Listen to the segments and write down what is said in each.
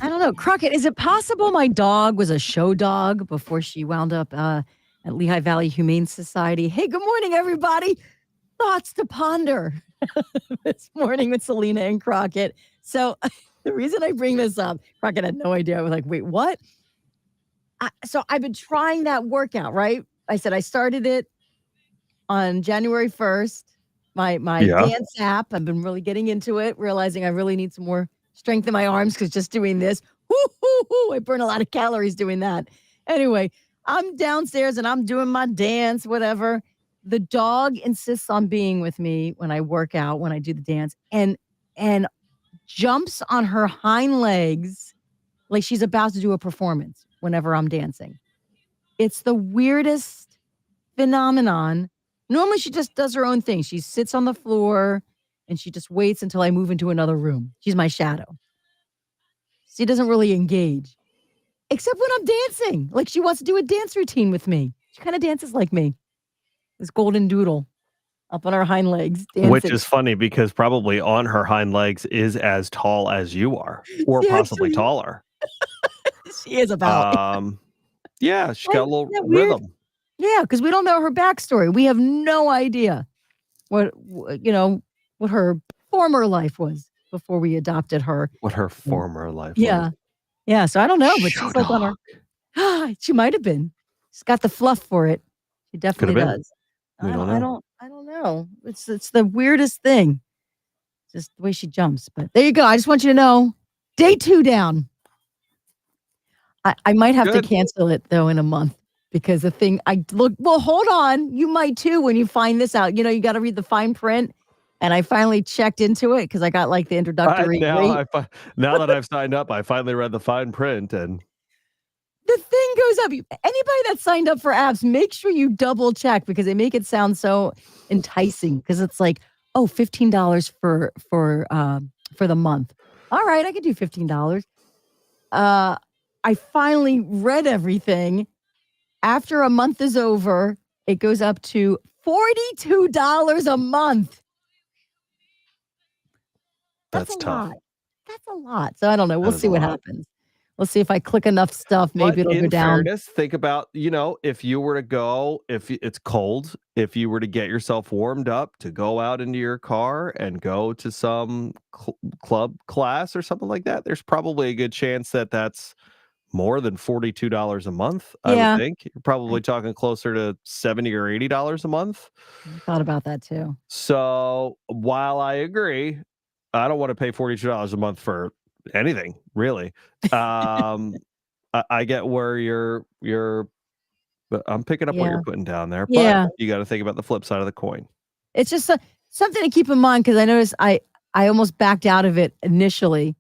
I don't know. Crockett, is it possible my dog was a show dog before she wound up at Lehigh Valley Humane Society? Hey, good morning, everybody. Thoughts to ponder this morning with Selena and Crockett. So the reason I bring this up, Crockett had no idea. I was like, wait, what? So I've been trying that workout, right? I said I started it on January 1st. My dance app. I've been really getting into it, realizing I really need some more strength in my arms because just doing this, I burn a lot of calories doing that. Anyway, I'm downstairs and I'm doing my dance, whatever. The dog insists on being with me when I work out, when I do the dance, and jumps on her hind legs like she's about to do a performance whenever I'm dancing. It's the weirdest phenomenon. Normally, she just does her own thing. She sits on the floor and she just waits until I move into another room. She's my shadow. She doesn't really engage, except when I'm dancing. Like she wants to do a dance routine with me. She kind of dances like me. This golden doodle up on her hind legs, dancing. Which is funny because probably on her hind legs is as tall as you are, or possibly taller. She is about. Yeah, she's got a little rhythm. Yeah, because we don't know her backstory. We have no idea what her former life was before we adopted her. What her former life was. Yeah. So I don't know, but she's like on her. She might have been. She's got the fluff for it. She definitely does. I don't know. It's the weirdest thing. Just the way she jumps. But there you go. I just want you to know. Day 2 down. I might have to cancel it though in a month. Because the thing hold on. You might too when you find this out. You got to read the fine print. And I finally checked into it because I got like the introductory. Now that I've signed up, I finally read the fine print and the thing goes up. Anybody that signed up for apps, make sure you double check because they make it sound so enticing. Because it's like, $15 for the month. All right, I could do $15. I finally read everything. After a month is over, it goes up to $42 a month. That's tough. Lot. That's a lot. So I don't know. We'll see what happens. We'll see if I click enough stuff. Maybe it'll go down. In fairness, think about, if you were to go, if it's cold, if you were to get yourself warmed up to go out into your car and go to some club class or something like that, there's probably a good chance that that's more than $42 a month. I would think you're probably talking closer to $70 or $80 a month. I thought about that too. So while I agree, I don't want to pay $42 a month for anything really. I get where you're but I'm picking up what you're putting down there. But you got to think about the flip side of the coin. It's just something to keep in mind because I noticed I almost backed out of it initially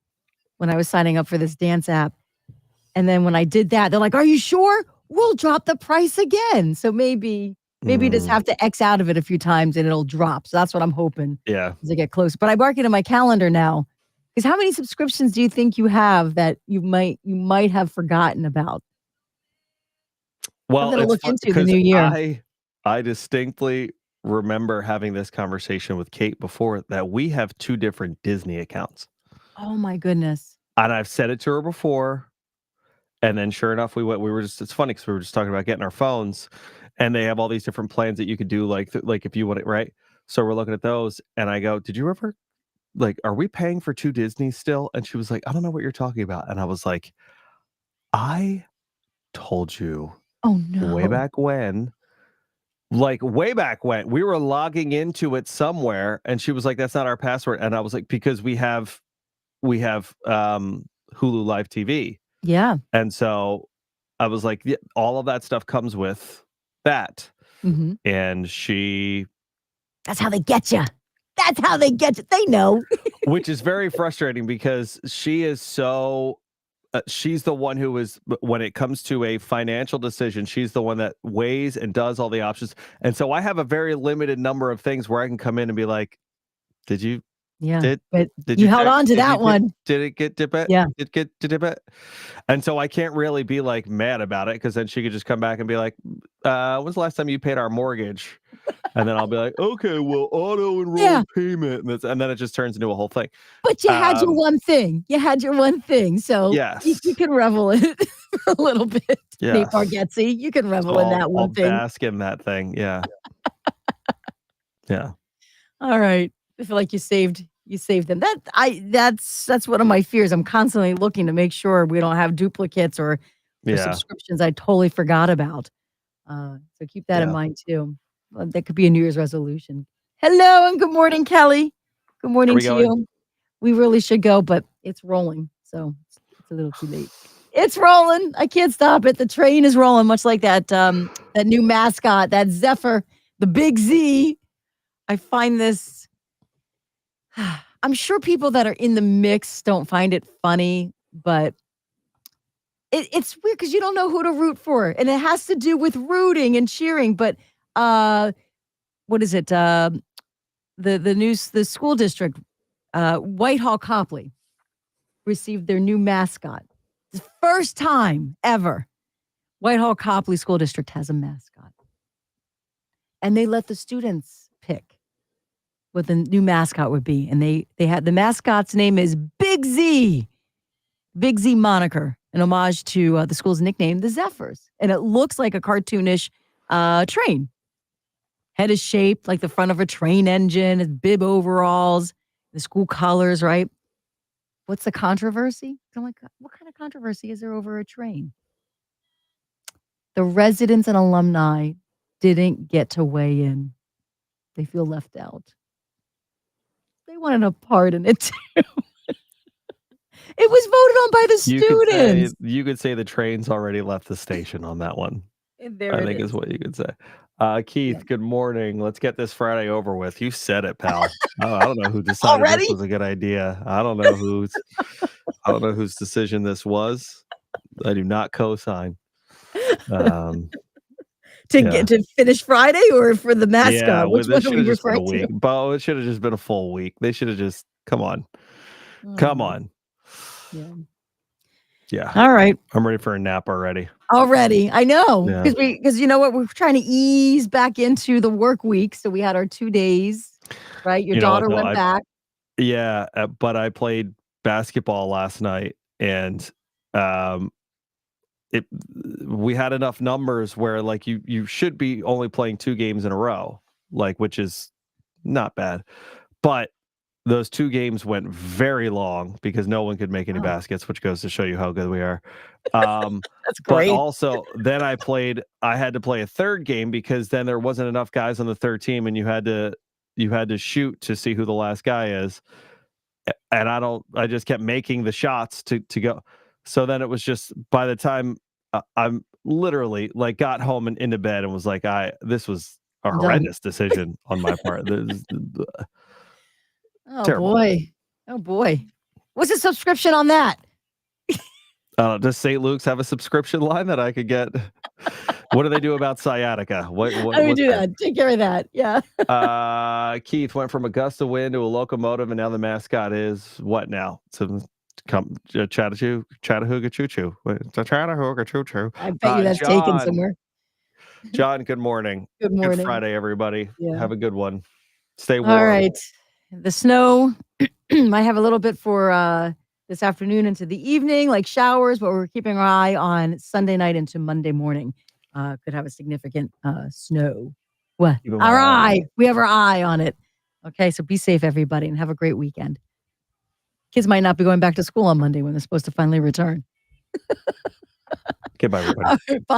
when I was signing up for this dance app. And then when I did that, they're like, are you sure? We'll drop the price again. So maybe just have to X out of it a few times and it'll drop. So that's what I'm hoping. Yeah. As I get close. But I mark it in my calendar now. Because how many subscriptions do you think you have that you might have forgotten about? Well, I'm going to look into the new year. I distinctly remember having this conversation with Kate before that we have 2 different Disney accounts. Oh my goodness. And I've said it to her before. And then sure enough, it's funny because we were just talking about getting our phones and they have all these different plans that you could do. Like if you want it, right? So we're looking at those and I go, did you ever are we paying for 2 Disney still? And she was like, I don't know what you're talking about. And I was like, I told you way back when we were logging into it somewhere. And she was like, that's not our password. And I was like, because we have Hulu Live TV. Yeah. And so I was like, all of that stuff comes with that. Mm-hmm. And that's how they get you. That's how they get you. They know. Which is very frustrating because she is so, she's the one who is, when it comes to a financial decision, she's the one that weighs and does all the options. And so I have a very limited number of things where I can come in and be like, did you? Yeah, but you held on to that one. Did it get dip it? Yeah. Did it get to dip it? And so I can't really be like mad about it because then she could just come back and be like, when's the last time you paid our mortgage? And then I'll be like, okay, well, auto enroll payment. And then it just turns into a whole thing. But you had your one thing. You had your one thing. So yes, you can revel in it for a little bit. Yeah. Nate Bargatze, you can revel in that one thing. Bask in that thing. Yeah. Yeah. All right. I feel like you saved them. That's one of my fears. I'm constantly looking to make sure we don't have duplicates or subscriptions I totally forgot about. So keep that in mind too. That could be a New Year's resolution. Hello and good morning, Kelly. Good morning to you. We really should go, but it's rolling, so it's a little too late. It's rolling. I can't stop it. The train is rolling, much like that that new mascot, that Zephyr, the Big Z. I find this. I'm sure people that are in the mix don't find it funny, but it's weird because you don't know who to root for, and it has to do with rooting and cheering. But what is it? The school district, Whitehall Copley, received their new mascot. The first time ever, Whitehall Copley School District has a mascot, and they let the students pick what the new mascot would be, and they had the mascot's name is Big Z. Big Z moniker, an homage to the school's nickname, the Zephyrs. And it looks like a cartoonish train. Head is shaped like the front of a train engine, it's bib overalls, the school colors, right? What's the controversy? I'm like, what kind of controversy is there over a train? The residents and alumni didn't get to weigh in. They feel left out. They wanted a part in it too. It was voted on by the students. You could say the train's already left the station on that one. I think is what you could say. Keith, good morning. Let's get this Friday over with. You said it, pal. I don't know who decided this was a good idea. I don't know whose decision this was. I do not co-sign. To finish Friday or for the mascot? Yeah, which one are we referring to? Bo, it should have just been a full week. They should have just come on. Yeah. All right. I'm ready for a nap already. I know. Because you know what? We're trying to ease back into the work week. So we had our 2 days, right? Your daughter went back. Yeah. But I played basketball last night and we had enough numbers where like you should be only playing 2 games in a row, like, which is not bad. But those 2 games went very long because no one could make any baskets, which goes to show you how good we are. That's great. But also, then I had to play a 3rd game because then there wasn't enough guys on the 3rd team, and you had to shoot to see who the last guy is. And I just kept making the shots to go. So then it was just by the time I'm literally like got home and into bed and was like, this was a horrendous decision on my part. Terrible. Oh boy. What's the subscription on that? Does St. Luke's have a subscription line that I could get? What do they do about sciatica? What do that? Take care of that. Yeah. Keith went from a gust of wind to a locomotive, and now the mascot is what now? Chattahooga Choo Choo. It's a Chattahooga Choo Choo. I bet you that's taken somewhere. John, good morning. Good morning. Good Friday, everybody. Yeah. Have a good one. Stay warm. All right. The snow might have a little bit for this afternoon into the evening, like showers, but we're keeping our eye on Sunday night into Monday morning. Could have a significant snow. What? We have our eye on it. Okay, so be safe, everybody, and have a great weekend. Kids might not be going back to school on Monday when they're supposed to finally return. Goodbye, everybody. All right, bye.